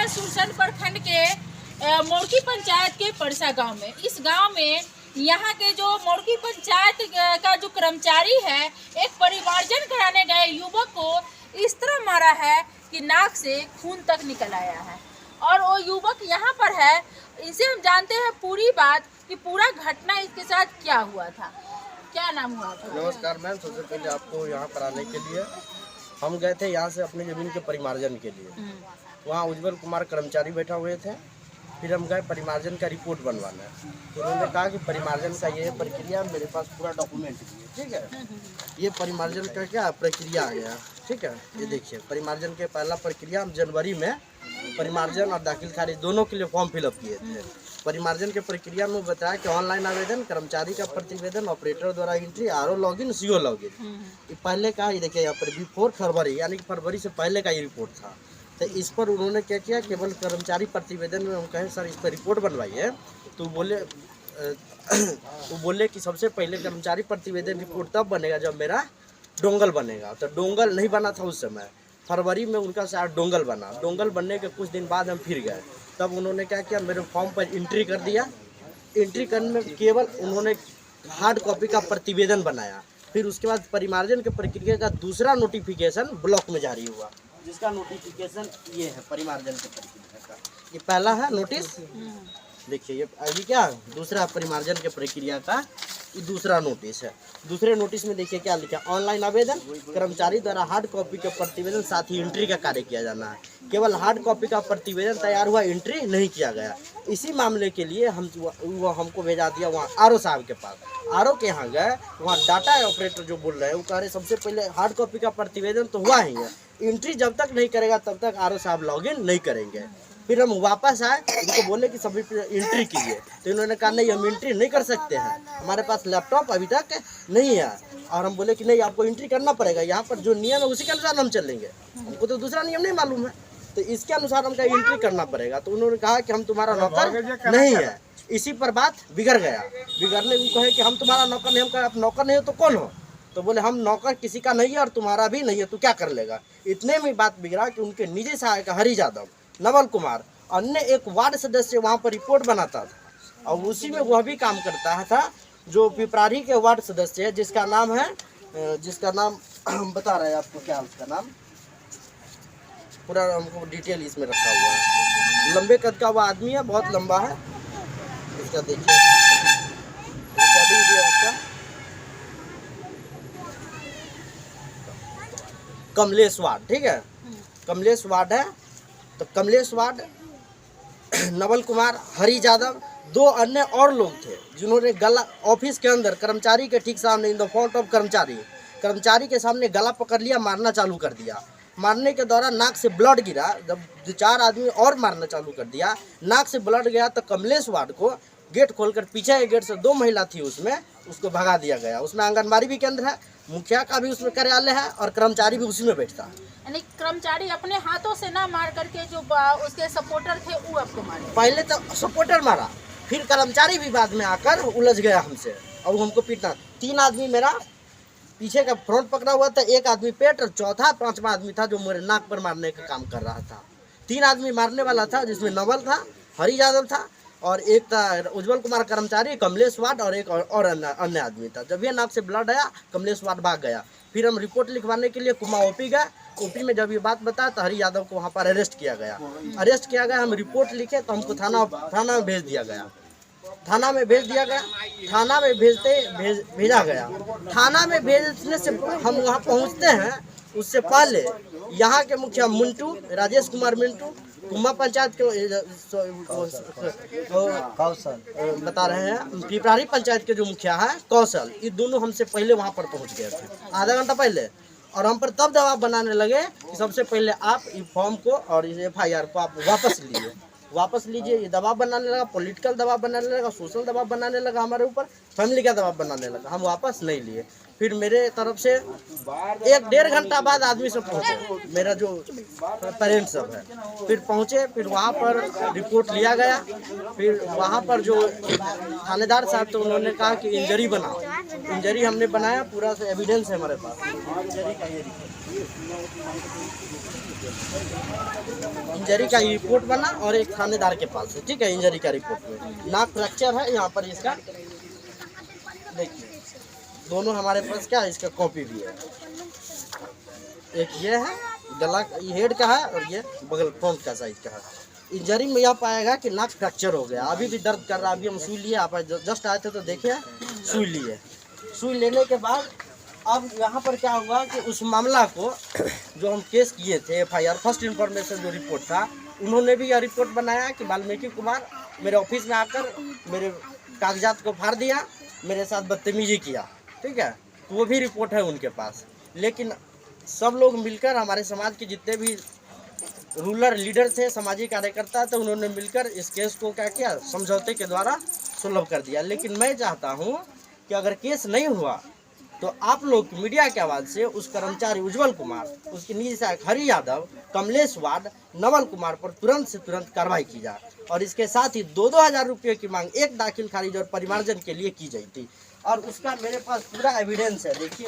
सुरसर प्रखंड के मोड़की पंचायत के परसा गांव में। इस गांव में यहाँ के जो मोड़की पंचायत का जो कर्मचारी है, एक परिमार्जन कराने गए युवक को इस तरह मारा है कि नाक से खून तक निकल आया है। और वो युवक यहाँ पर है, इनसे हम जानते हैं पूरी बात कि पूरा घटना इसके साथ क्या हुआ था। क्या नाम हुआ था? नमस्कार मैम, सबसे पहले आपको यहाँ पर आने के लिए हम गए थे यहाँ से अपनी ज़मीन के परिमार्जन के लिए। वहाँ उज्जवल कुमार कर्मचारी बैठा हुए थे। फिर हम गए परिमार्जन का रिपोर्ट बनवाना। तो उन्होंने कहा कि परिमार्जन का ये प्रक्रिया, मेरे पास पूरा डॉक्यूमेंट भी है, ठीक है। ये परिमार्जन का क्या प्रक्रिया आ गया, ठीक है। ये देखिए, परिमार्जन के पहला प्रक्रिया हम जनवरी में परिमार्जन और दाखिल खारिज दोनों के लिए फॉर्म फिलअप किए थे। परिमार्जन के प्रक्रिया में बताया कि ऑनलाइन आवेदन, कर्मचारी का प्रतिवेदन, ऑपरेटर द्वारा entry, RO login, CO login. ये पहले का, ये देखिए यहाँ पर बिफोर फरवरी, यानी कि फरवरी से पहले का ये रिपोर्ट था। तो इस पर उन्होंने क्या किया, केवल कर्मचारी प्रतिवेदन में हम कहें सर इस पर रिपोर्ट बनवाइए, तो बोले कि सबसे पहले कर्मचारी प्रतिवेदन रिपोर्ट तब बनेगा जब मेरा डोंगल बनेगा। तो डोंगल नहीं बना था उस समय, फरवरी में उनका शायद डोंगल बना। डोंगल बनने के कुछ दिन बाद हम फिर गए, तब उन्होंने क्या किया, मेरे फॉर्म पर एंट्री कर दिया। एंट्री करने में केवल उन्होंने हार्ड कॉपी का प्रतिवेदन बनाया। फिर उसके बाद परिमार्जन के प्रक्रिया का दूसरा नोटिफिकेशन ब्लॉक में जारी हुआ, जिसका नोटिफिकेशन ये है परिमार्जन के प्रक्रिया का। ये पहला है नोटिस, देखिए ये अभी क्या दूसरा परिमार्जन के प्रक्रिया का ये दूसरा नोटिस है। दूसरे नोटिस में देखिए क्या लिखा, ऑनलाइन आवेदन, कर्मचारी द्वारा हार्ड कॉपी के प्रतिवेदन साथ ही एंट्री का कार्य किया जाना है। केवल हार्ड कॉपी का प्रतिवेदन तैयार हुआ, एंट्री नहीं किया गया। इसी मामले के लिए वो हमको भेजा दिया वहाँ आरओ साहब के पास। आरओ के यहाँ गए, वहाँ डाटा ऑपरेटर जो बोल रहे हैं वो कह रहे सबसे पहले हार्ड कॉपी का प्रतिवेदन तो हुआ ही है, एंट्री जब तक नहीं करेगा तब तक आरओ साहब लॉगिन नहीं करेंगे। फिर हम वापस आए, उनको बोले कि सभी एंट्री कीजिए, तो इन्होंने कहा नहीं हम एंट्री नहीं कर सकते हैं, हमारे पास लैपटॉप अभी तक नहीं है। और हम बोले कि नहीं आपको एंट्री करना पड़ेगा, यहाँ पर जो नियम है उसी के अनुसार हम चलेंगे, हमको तो दूसरा नियम नहीं मालूम है, तो इसके अनुसार हमको एंट्री करना पड़ेगा। तो उन्होंने कहा कि हम तुम्हारा नौकर नहीं है। इसी पर बात बिगड़ गया। बिगड़ने को कहे कि हम तुम्हारा नौकर नहीं, हम कहे आप नौकर नहीं हो तो कौन हो? तो बोले हम नौकर किसी का नहीं है और तुम्हारा भी नहीं है, तो क्या कर लेगा। इतने में बात बिगड़ा कि उनके निजी सहायक हरि यादव, नवल कुमार, अन्य एक वार्ड सदस्य वहाँ पर रिपोर्ट बनाता था और उसी में वह भी काम करता था, जो पिपरारी के वार्ड सदस्य है, जिसका नाम हम बता रहे हैं आपको, क्या उसका नाम पूरा हमको डिटेल इसमें रखा हुआ है। लंबे कद का वह आदमी है, बहुत लंबा है, इसका देखिए रिकॉर्डिंग भी है उसका, कमलेश वार्ड, ठीक है, कमलेश वार्ड है। तो कमलेश वार्ड, नवल कुमार, हरि यादव, दो अन्य और लोग थे जिन्होंने गला ऑफिस के अंदर कर्मचारी के ठीक सामने, इन द फ्रंट ऑफ कर्मचारी के सामने गला पकड़ लिया, मारना चालू कर दिया। मारने के दौरान नाक से ब्लड गिरा, जब 2-4 आदमी और मारना चालू कर दिया, नाक से ब्लड गया, तो कमलेश वार्ड को गेट खोलकर पीछे के गेट से 2 महिला थी उसमें, उसको भगा दिया गया। उसमें आंगनबाड़ी भी केंद्र है, मुखिया का भी उसमें कार्यालय है और कर्मचारी भी उसी में बैठता है। यानी कर्मचारी अपने हाथों से ना मार करके जो उसके सपोर्टर थे वो आपको मारे? पहले तो सपोर्टर मारा, फिर कर्मचारी भी बाद में आकर उलझ गया हमसे और हमको पीटना। 3 आदमी मेरा पीछे का फ्रंट पकड़ा हुआ था, 1 आदमी पेट और चौथा 5वां आदमी था जो मेरे नाक पर मारने का काम कर रहा था। 3 आदमी मारने वाला था, जिसमें नवल था, हरि यादव था और एक था उज्जवल कुमार कर्मचारी, कमलेश वार्ड और एक और अन्य आदमी था। जब ये नाक से ब्लड आया, कमलेश वार्ड भाग गया। फिर हम रिपोर्ट लिखवाने के लिए कुमा ओपी गए। ओपी में जब ये बात बताया तो हरि यादव को वहाँ पर अरेस्ट किया गया। हम रिपोर्ट लिखे तो हमको थाना में भेज दिया गया। थाना में भेजा गया। थाना में भेजने से हम वहाँ पहुँचते हैं, उससे पहले यहाँ के मुखिया मिंटू, राजेश कुमार मिंटू, कुम्मा पंचायत के कौशल बता रहे हैं, पिपरारी पंचायत के जो मुखिया है कौशल, ये दोनों हमसे पहले वहाँ पर पहुँच गए थे, आधा घंटा पहले। और हम पर तब दबाव बनाने लगे कि सबसे पहले आप इस फॉर्म को और इस FIR को आप वापस लीजिए। ये दबाव बनाने लगा, पॉलिटिकल दबाव बनाने लगा, सोशल दबाव बनाने लगा हमारे ऊपर, फैमिली का दबाव बनाने लगा। हम वापस नहीं लिए। फिर मेरे तरफ से 1-1.5 घंटा बाद आदमी सब पहुँचे, मेरा जो पेरेंट्स सब है, फिर पहुँचे, फिर वहाँ पर रिपोर्ट लिया गया। फिर वहाँ पर जो थानेदार साहब तो उन्होंने कहा कि इंजरी बनाओ। इंजरी हमने बनाया, पूरा से एविडेंस है हमारे पास। इंजरी का रिपोर्ट बना और एक थानेदार के पास है, ठीक है। इंजरी का रिपोर्ट में नाक फ्रैक्चर है, यहाँ पर इसका देखिए, दोनों हमारे पास क्या है, इसका कॉपी भी है। एक ये है, गला ये हेड का है, और ये बगल फ्रंट का साइड का है। इंजरी में यह पाएगा कि नाक फ्रैक्चर हो गया, अभी भी दर्द कर रहा है। अभी हम सुई लिए, आप जस्ट आए थे तो देखिए, सुई लिए। सुई लेने के बाद अब यहाँ पर क्या हुआ कि उस मामला को जो हम केस किए थे, FIR फर्स्ट इन्फॉर्मेशन जो रिपोर्ट था, उन्होंने भी यह रिपोर्ट बनाया कि वाल्मीकि कुमार मेरे ऑफिस में आकर मेरे कागजात को फाड़ दिया, मेरे साथ बदतमीजी किया, ठीक है। तो वो भी रिपोर्ट है उनके पास। लेकिन सब लोग मिलकर, हमारे समाज के जितने भी रूलर लीडर थे, सामाजिक कार्यकर्ता थे, उन्होंने मिलकर इस केस को क्या किया, समझौते के द्वारा सुलभ कर दिया। लेकिन मैं चाहता हूँ कि अगर केस नहीं हुआ तो आप लोग मीडिया के आवाज़ से उस कर्मचारी उज्जवल कुमार, उसके निजी सहायक हरि यादव, कमलेश वार्ड, नवल कुमार पर तुरंत से तुरंत कार्रवाई की जाए। और इसके साथ ही 2-2 हज़ार रुपये की मांग एक दाखिल खारिज और परिमार्जन के लिए की गई थी। और उसका मेरे पास पूरा एविडेंस है, देखिए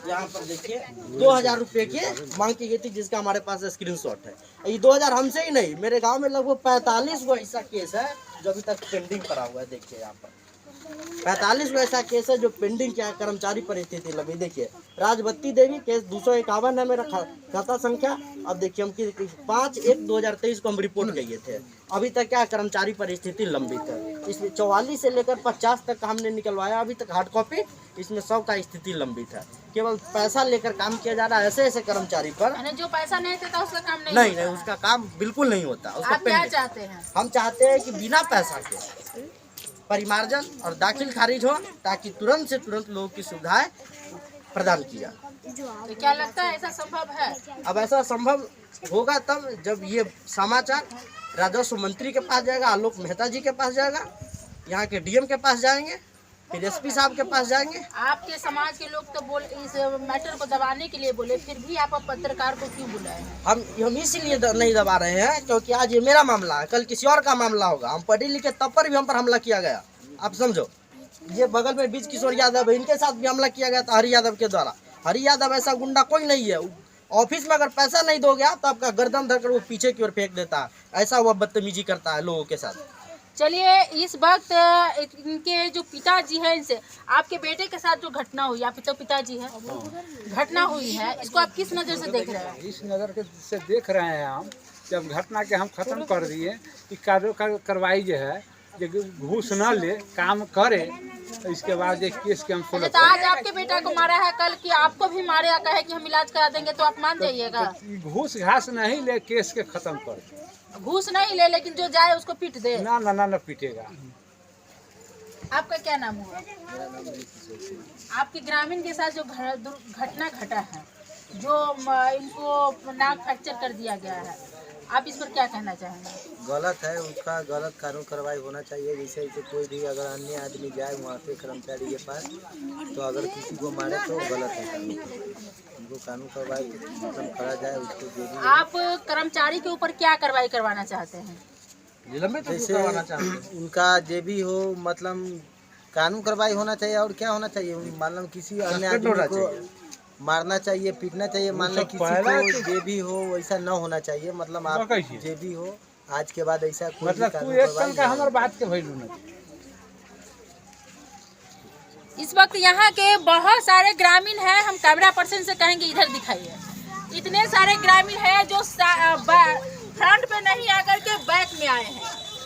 यहाँ पर देखिए, 2,000 रुपये की मांग की गई थी, जिसका हमारे पास स्क्रीनशॉट है। ये 2,000 हमसे ही नहीं, मेरे गांव में लगभग 45 गो ऐसा केस है जो अभी तक पेंडिंग पड़ा हुआ है। देखिए यहाँ पर 45 गो ऐसा केस है जो पेंडिंग क्या, कर्मचारी परिस्थिति लंबी। देखिए राजबत्ती देवी केस 251 है मेरा खाता संख्या। अब देखिए हम 5/1/2023 को हम रिपोर्ट किए थे, अभी तक क्या कर्मचारी परिस्थिति लंबित है। इसमें 44 से लेकर 50 तक हमने निकलवाया, अभी तक हार्ड कॉपी, इसमें सब का स्थिति लंबित है। केवल पैसा लेकर काम किया जा रहा है ऐसे ऐसे कर्मचारी पर। जो पैसा नहीं देता उसका काम नहीं, उसका काम बिल्कुल नहीं होता। आप क्या चाहते हैं? हम चाहते हैं कि बिना पैसा के परिमार्जन और दाखिल खारिज हो, ताकि तुरंत से तुरंत लोगों की सुविधाएं प्रदान की जाए। तो क्या लगता है ऐसा संभव है? अब ऐसा संभव होगा तब जब ये समाचार राजस्व मंत्री के पास जाएगा, आलोक मेहता जी के पास जाएगा, यहाँ के DM के पास जाएंगे, फिर SP साहब के पास जाएंगे। आपके समाज के लोग तो बोल इस मैटर को दबाने के लिए बोले, फिर भी आप पत्रकार को क्यों बुलाए हैं? हम इसीलिए नहीं दबा रहे हैं क्योंकि आज ये मेरा मामला है, कल किसी और का मामला होगा। हम पढ़े लिखे तब पर भी हम पर हमला किया गया, आप समझो। ये बगल में बीज किशोर यादव है, इनके साथ भी हमला किया गया था हरि यादव के द्वारा। हरि यादव ऐसा गुंडा कोई नहीं है, ऑफिस में अगर पैसा नहीं दोगे आप तो आपका गर्दन धरकर वो पीछे की ओर फेंक देता है, ऐसा वो बदतमीजी करता है लोगों के साथ। चलिए, इस वक्त इनके जो पिताजी हैं, इनसे आपके बेटे के साथ जो घटना हुई, आप तो पिताजी हैं, घटना हुई है, इसको आप किस नज़र से देख रहे हैं? इस नज़र से देख रहे हैं हम, जब घटना के हम खत्म कर दिए कि कार्रवाई जो है, घूस न ले, काम करे, तो इसके बाद एक केस के हम सुलझ। तो आज आपके बेटा को मारा है, कल की आपको भी मारे, कहे कि हम इलाज करा देंगे, तो आप मान जाइएगा? घूस घास नहीं ले, केस के खत्म कर। घूस नहीं ले, लेकिन जो जाए उसको पीट दे। ना पीटेगा। आपका क्या नाम हुआ? आपके ग्रामीण के साथ जो घटना घटा है, जो इनको नाक फ्रैक्चर कर दिया गया है, आप इस पर क्या कहना चाहेंगे? गलत है, उसका गलत कानून कार्रवाई होना चाहिए। जैसे कोई भी अगर अन्य आदमी जाए वहाँ पे कर्मचारी के पास, तो अगर किसी को मारे तो गलत है। उनको कानून कार्रवाई मतलब करा जाए, उसको जो भी। आप कर्मचारी के ऊपर क्या कार्रवाई करवाना चाहते हैं? जैसे उनका जो भी हो, मतलब कानून कार्रवाई होना चाहिए। और क्या होना चाहिए, मतलब किसी अन्य आदमी को मारना चाहिए, पीटना चाहिए, मान लो किसी को जे भी हो वैसा न होना चाहिए। मतलब आप जे भी हो, आज के बाद ऐसा कोई मतलब तू एक पल का हमारे बात के वैल्यू नहीं। इस वक्त यहाँ के बहुत सारे ग्रामीण हैं, हम कैमरा पर्सन से कहेंगे इधर दिखाइए। इतने सारे ग्रामीण हैं जो फ्रंट पे नहीं आकर के बैक में आए हैं,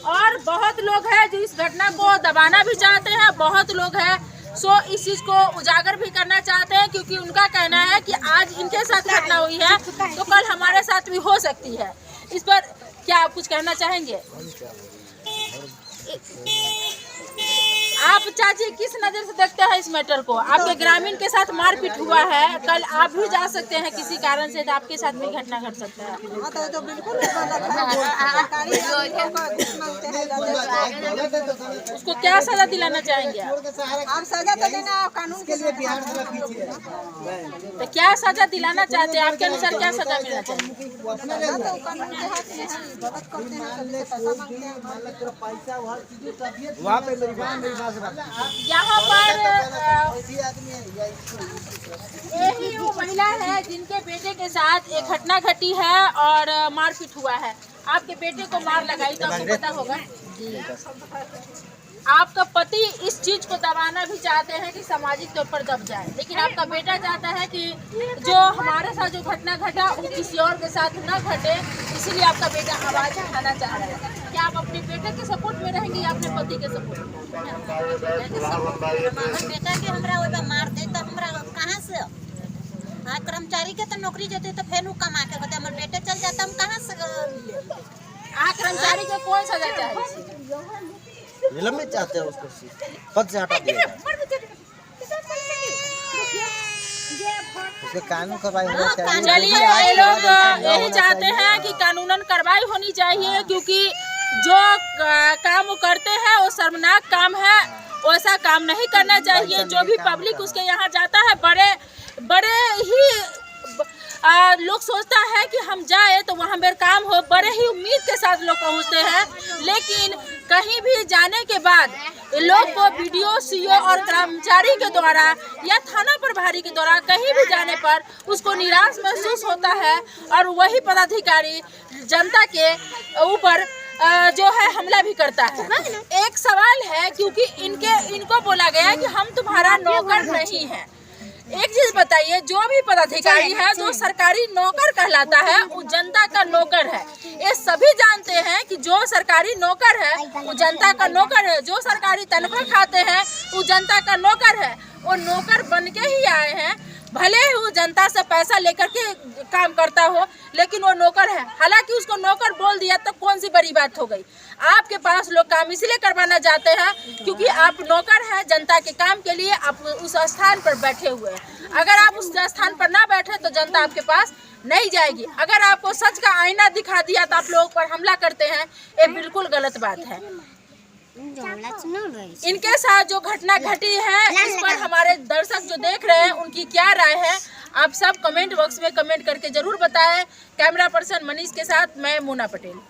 और बहुत लोग हैं जो इस घटना को दबाना भी चाहते हैं, बहुत लोग हैं सो इस चीज़ को उजागर भी करना चाहते हैं, क्योंकि उनका कहना है कि आज इनके साथ घटना हुई है तो कल हमारे साथ भी हो सकती है। इस पर क्या आप कुछ कहना चाहेंगे? आप चाची किस नजर से देखते हैं इस मैटर को? आपके ग्रामीण के साथ मारपीट हुआ है, कल आप भी जा सकते हैं किसी कारण से, तो आपके साथ भी घटना घट सकता है। तो बिल्कुल उसको क्या सजा दिलाना चाहेंगे आप? आप सजा तो देना कानून के लिए बिहार तो क्या सजा दिलाना चाहते हैं? आपके अनुसार क्या सजा मिलना चाहिए? वहाँ पे मेरी बात यहाँ पर यही वो महिला है जिनके बेटे के साथ एक घटना घटी है और मारपीट हुआ है। आपके बेटे को मार लगाई तो आपको पता होगा। आपका पति इस चीज को दबाना भी चाहते हैं कि सामाजिक तौर पर दब जाए, लेकिन आपका बेटा चाहता है कि जो हमारे साथ जो घटना घटा वो किसी और के साथ न घटे, इसीलिए आपका बेटा आवाज उठाना चाह रहा है। क्या आप अपने बेटे के सपोर्ट में रहेंगे या अपने पति के सपोर्ट में? बेटा के हमरा ओइबा मार दे तो हमरा कहां से कर्मचारी के तो नौकरी जते तो फेर उ कमा के होते, हमर बेटे चल जाता हम कहां से कर्मचारी को कौन सजा चाहे? निलंबित चाहते हैं, उसको पद से हटा दिया जाए। उसके कानून कार्रवाई होना चाहिए। चलिए, ये लोग यही चाहते हैं कि कानूनन कार्रवाई होनी चाहिए, क्योंकि जो काम वो करते हैं वो शर्मनाक काम है, वैसा काम नहीं करना चाहिए। जो भी पब्लिक उसके यहाँ जाता है, बड़े ही लोग सोचता है कि हम जाए तो वहाँ मेरा काम हो, बड़े ही उम्मीद के साथ लोग पहुँचते हैं, लेकिन कहीं भी जाने के बाद लोग को BDO, CO और कर्मचारी के द्वारा या थाना प्रभारी के द्वारा कहीं भी जाने पर उसको निराश महसूस होता है और वही पदाधिकारी जनता के ऊपर जो है हमला भी करता है। एक सवाल है, क्योंकि इनको बोला गया कि हम तुम्हारा नौकर नहीं है। एक चीज बताइए, जो भी पदाधिकारी है जो सरकारी नौकर कहलाता है वो जनता का नौकर है। ये सभी जानते हैं कि जो सरकारी नौकर है वो जनता का नौकर है, जो सरकारी तनख्वाह खाते हैं वो जनता का नौकर है। वो नौकर बन के ही आए हैं, भले ही वो जनता से पैसा लेकर के काम करता हो, लेकिन वो नौकर है। हालांकि उसको नौकर बोल दिया तो कौन सी बड़ी बात हो गई। आपके पास लोग काम इसलिए करवाना चाहते हैं क्योंकि आप नौकर हैं, जनता के काम के लिए आप उस स्थान पर बैठे हुए हैं। अगर आप उस स्थान पर ना बैठे तो जनता आपके पास नहीं जाएगी। अगर आपको सच का आईना दिखा दिया तो आप लोगों पर हमला करते हैं, ये बिल्कुल गलत बात है। इनके साथ जो घटना घटी है इस पर हमारे दर्शक जो देख रहे हैं उनकी क्या राय है, आप सब कमेंट बॉक्स में कमेंट करके जरूर बताएं। कैमरा पर्सन मनीष के साथ मैं मोना पटेल।